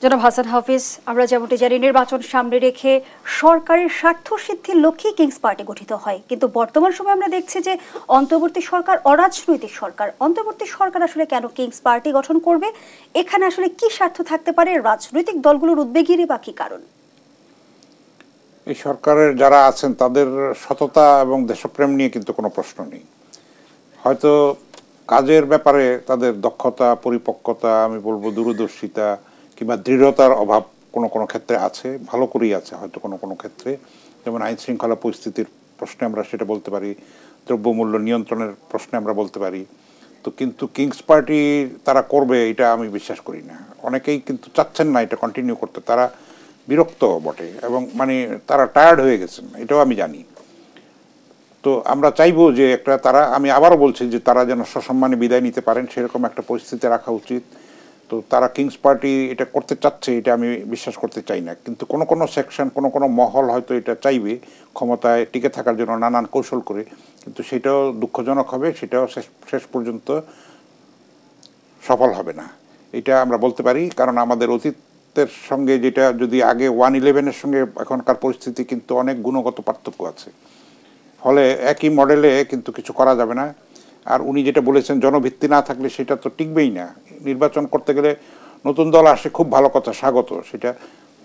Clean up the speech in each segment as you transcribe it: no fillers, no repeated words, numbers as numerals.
জনাব হাসান হাফিজ, আমরা যেমনটি জানি নির্বাচন সামনে রেখে সরকারের স্বার্থ সিদ্ধির লক্ষ্যে কিংস পার্টি গঠিত হয়, কিন্তু বর্তমান সময়ে আমরা দেখছি যে অন্তর্বর্তী সরকার অরাজনৈতিক সরকার। অন্তর্বর্তী সরকার আসলে কেন কিংস পার্টি গঠন করবে? এখানে আসলে কি স্বার্থ থাকতে পারে? রাজনৈতিক দলগুলোর উদ্বেগেরই বা কি কারণ? এই সরকারের যারা আছেন তাদের সততা এবং দেশপ্রেম নিয়ে কিন্তু কোনো প্রশ্ন নেই। হয়তো কাজের ব্যাপারে তাদের দক্ষতা, পরিপক্কতা, আমি বলবো দূরদর্শিতা কিংবা দৃঢ়তার অভাব কোনো কোনো ক্ষেত্রে আছে, ভালো করেই আছে হয়তো কোনো কোনো ক্ষেত্রে। যেমন আইন শৃঙ্খলা পরিস্থিতির প্রশ্নে আমরা সেটা বলতে পারি, দ্রব্যমূল্য নিয়ন্ত্রণের প্রশ্নে আমরা বলতে পারি। তো কিন্তু কিংস পার্টি তারা করবে এটা আমি বিশ্বাস করি না। অনেকেই কিন্তু চাচ্ছেন না এটা কন্টিনিউ করতে, তারা বিরক্ত বটে এবং মানে তারা টায়ার্ড হয়ে গেছেন, এটাও আমি জানি। তো আমরা চাইবো যে একটা তারা, আমি আবারও বলছি যে তারা যেন সসম্মানে বিদায় নিতে পারেন সেরকম একটা পরিস্থিতি রাখা উচিত। তো তারা কিংস পার্টি এটা করতে চাচ্ছে এটা আমি বিশ্বাস করতে চাই না, কিন্তু কোনো কোনো সেকশন, কোনো কোনো মহল হয়তো এটা চাইবে ক্ষমতায় টিকে থাকার জন্য নানান কৌশল করে, কিন্তু সেটাও দুঃখজনক হবে, সেটাও শেষ পর্যন্ত সফল হবে না, এটা আমরা বলতে পারি। কারণ আমাদের অতীতের সঙ্গে যেটা, যদি আগে 1/11-এর সঙ্গে এখনকার পরিস্থিতি কিন্তু অনেক গুণগত পার্থক্য আছে, ফলে একই মডেলে কিন্তু কিছু করা যাবে না। আর উনি যেটা বলেছেন জনভিত্তি না থাকলে সেটা তো টিকবেই না। নির্বাচন করতে গেলে নতুন দল আসে, খুব ভালো কথা, স্বাগত, সেটা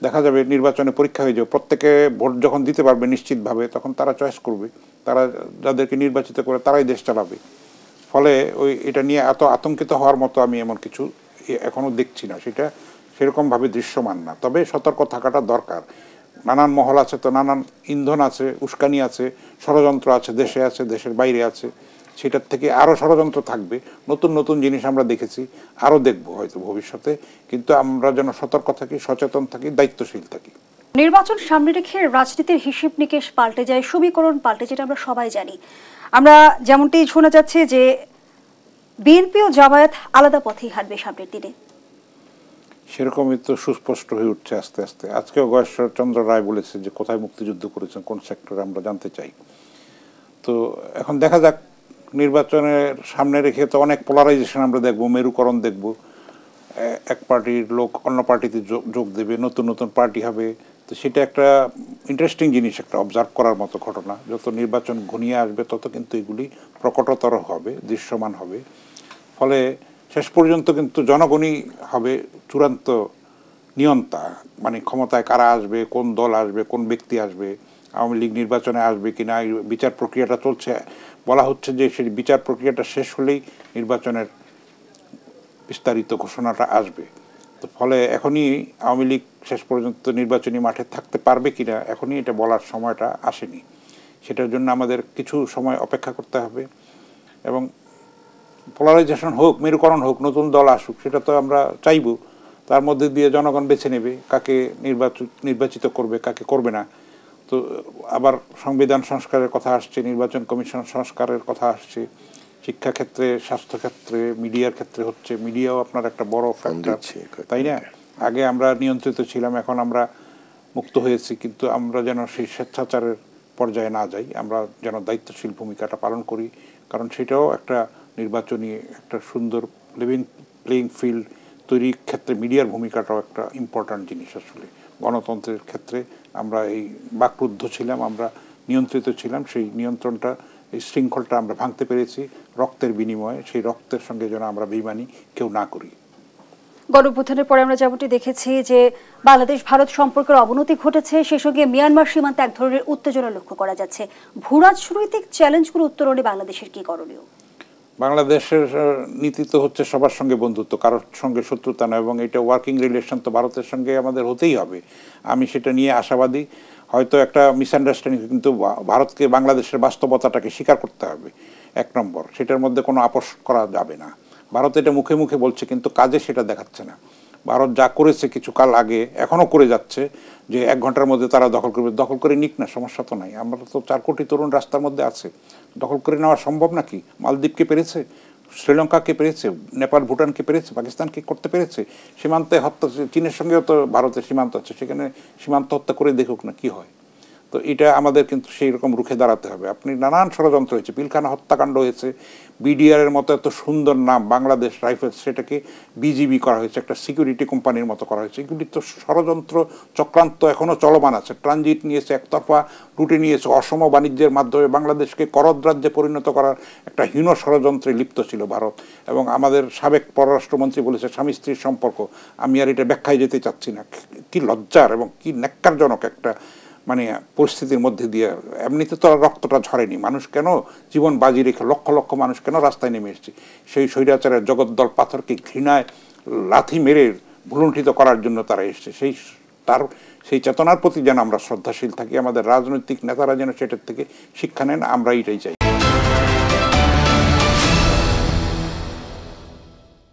দেখা যাবে নির্বাচনে পরীক্ষা হয়ে যাবে। প্রত্যেকে ভোট যখন দিতে পারবে নিশ্চিতভাবে তখন তারা চয়েস করবে, তারা যাদেরকে নির্বাচিত করে তারাই দেশ চালাবে। ফলে ওই এটা নিয়ে এত আতঙ্কিত হওয়ার মতো আমি এমন কিছু এখনও দেখছি না, সেটা সেরকমভাবে দৃশ্যমান না। তবে সতর্ক থাকাটা দরকার। নানান মহল আছে, তো নানান ইন্ধন আছে, উস্কানি আছে, ষড়যন্ত্র আছে, দেশে আছে, দেশের বাইরে আছে, সেটার থেকে আরও ষড়যন্ত্র থাকবে। নতুন নতুন জিনিস আমরা দেখেছি, আরও দেখবো হয়তো ভবিষ্যতে, কিন্তু আমরা যেন সতর্ক থাকি, সচেতন থাকি, দায়িত্বশীল থাকি। নির্বাচন সামনে রেখে রাজনীতির হিসেব নিকেশ পাল্টে যায়, সমীকরণ পাল্টে, যেটা আমরা সবাই জানি। আমরা যেমনটি শোনা যাচ্ছে যে বিএনপি ও জামায়াত আলাদা পথেই হাঁটবে সামনের দিনে, সেরকমই তো সুস্পষ্ট হয়ে উঠছে আস্তে আস্তে। আজকেও গয়েশ্বরচন্দ্র রায় বলেছে যে কোথায় মুক্তিযুদ্ধ করেছেন, কোন সেক্টরে, আমরা জানতে চাই। তো এখন দেখা যাক, নির্বাচনের সামনে রেখে তো অনেক পোলারাইজেশন আমরা দেখব, মেরুকরণ দেখব, এক পার্টির লোক অন্য পার্টিতে যোগ দেবে, নতুন নতুন পার্টি হবে। তো সেটা একটা ইন্টারেস্টিং জিনিস, একটা অবজার্ভ করার মতো ঘটনা। যত নির্বাচন ঘনিয়ে আসবে তত কিন্তু এগুলি প্রকটতর হবে, দৃশ্যমান হবে। ফলে শেষ পর্যন্ত কিন্তু জনগণই হবে চূড়ান্ত নিয়ন্তা, মানে ক্ষমতায় কারা আসবে, কোন দল আসবে, কোন ব্যক্তি আসবে, আওয়ামী লীগ নির্বাচনে আসবে কিনা, বিচার প্রক্রিয়াটা চলছে, বলা হচ্ছে যে সেই বিচার প্রক্রিয়াটা শেষ হলেই নির্বাচনের বিস্তারিত ঘোষণাটা আসবে। তো ফলে এখনই আওয়ামী লীগ শেষ পর্যন্ত নির্বাচনী মাঠে থাকতে পারবে কিনা এখনই এটা বলার সময়টা আসেনি। সেটার জন্য আমাদের কিছু সময় অপেক্ষা করতে হবে এবং পোলারাইজেশন হোক, মেরুকরণ হোক, নতুন দল আসুক, সেটা তো আমরা চাইব। তার মধ্যে দিয়ে জনগণ বেছে নেবে কাকে নির্বাচিত করবে, কাকে করবে না। তো আবার সংবিধান সংস্কারের কথা আসছে, নির্বাচন কমিশন সংস্কারের কথা আসছে, শিক্ষাক্ষেত্রে, স্বাস্থ্যক্ষেত্রে, মিডিয়ার ক্ষেত্রে হচ্ছে। মিডিয়াও আপনার একটা বড় ফ্যাক্টর, তাই না? আগে আমরা নিয়ন্ত্রিত ছিলাম, এখন আমরা মুক্ত হয়েছি, কিন্তু আমরা যেন সেই স্বেচ্ছাচারের পর্যায়ে না যাই, আমরা যেন দায়িত্বশীল ভূমিকাটা পালন করি। কারণ সেটাও একটা নির্বাচনী একটা সুন্দর লিভিং প্লেইং ফিল্ড তৈরির ক্ষেত্রে মিডিয়ার ভূমিকাটাও একটা ইম্পর্ট্যান্ট জিনিস। আসলে গণতন্ত্রের ক্ষেত্রে আমরা এই বাকরুদ্ধ ছিলাম, আমরা নিয়ন্ত্রিত ছিলাম, সেই নিয়ন্ত্রণটা, এই শৃঙ্খলটা আমরা ভাঙতে পেরেছি রক্তের বিনিময়ে। সেই রক্তের সঙ্গে যেন আমরা বেইমানি কেউ না করি। গণঅভ্যুত্থানের পরে আমরা যেমনটি দেখেছি যে বাংলাদেশ ভারত সম্পর্কের অবনতি ঘটেছে, সেই সঙ্গে মিয়ানমার সীমান্তে এক ধরনের উত্তেজনা লক্ষ্য করা যাচ্ছে। ভূরাজনৈতিক চ্যালেঞ্জগুলো উত্তরণে বাংলাদেশের কি করণীয়? বাংলাদেশের নীতি তো হচ্ছে সবার সঙ্গে বন্ধুত্ব, কারোর সঙ্গে শত্রুতা না, এবং এটা ওয়ার্কিং রিলেশন তো ভারতের সঙ্গে আমাদের হতেই হবে। আমি সেটা নিয়ে আশাবাদী। হয়তো একটা মিসআন্ডারস্ট্যান্ডিং, কিন্তু ভারতকে বাংলাদেশের বাস্তবতাটাকে স্বীকার করতে হবে, এক নম্বর। সেটার মধ্যে কোনো আপোষ করা যাবে না। ভারত এটা মুখে মুখে বলছে, কিন্তু কাজে সেটা দেখাচ্ছে না। ভারত যা করেছে কিছু কাল আগে, এখনও করে যাচ্ছে, যে 1 ঘন্টার মধ্যে তারা দখল করবে। দখল করে নিক না, সমস্যা তো নাই। আমরা তো 4 কোটি তরুণ রাস্তার মধ্যে আছে, দখল করে নেওয়া সম্ভব নাকি? মালদ্বীপকে পেরেছে, শ্রীলঙ্কাকে পেরেছে, নেপাল ভুটানকে পেরেছে, পাকিস্তানকে করতে পেরেছে। সীমান্তে হত্যা, চীনের সঙ্গেও তো ভারতের সীমান্ত আছে, সেখানে সীমান্ত হত্যা করে দেখুক না কি হয়। তো এটা আমাদের কিন্তু সেই রকম রুখে দাঁড়াতে হবে। আপনি নানান ষড়যন্ত্র হয়েছে, পিলখানা হত্যাকাণ্ড হয়েছে, বিডিআর এর মতো এত সুন্দর নাম বাংলাদেশ রাইফেলস, সেটাকে বিজিবি করা হয়েছে, একটা সিকিউরিটি কোম্পানির মতো করা হয়েছে। এগুলি তো ষড়যন্ত্র চক্রান্ত এখনও চলমান আছে। ট্রানজিট নিয়েছে, একতরফা রুটে নিয়েছে, অসম বাণিজ্যের মাধ্যমে বাংলাদেশকে করদ রাজ্যে পরিণত করার একটা হীন ষড়যন্ত্রে লিপ্ত ছিল ভারত। এবং আমাদের সাবেক পররাষ্ট্রমন্ত্রী বলেছে স্বামী স্ত্রীর সম্পর্ক, আমি আর এটা ব্যাখ্যায় যেতে চাচ্ছি না। কি লজ্জার এবং কি ন্যাক্কারজনক একটা মানে পরিস্থিতির মধ্যে দিয়ে। এমনিতে তো আর রক্তটা ঝরেনি, মানুষ কেন জীবন বাজি রেখে লক্ষ লক্ষ মানুষ কেন রাস্তায় নেমে এসেছে সেই স্বৈরাচারের জগদ্দল পাথরকে ঘৃণায় লাথি মেরে ভুলুণ্ঠিত করার জন্য তারা এসছে। সেই চেতনার প্রতি যেন আমরা শ্রদ্ধাশীল থাকি, আমাদের রাজনৈতিক নেতারা যেন সেটার থেকে শিক্ষা নেন, আমরা এটাই চাই।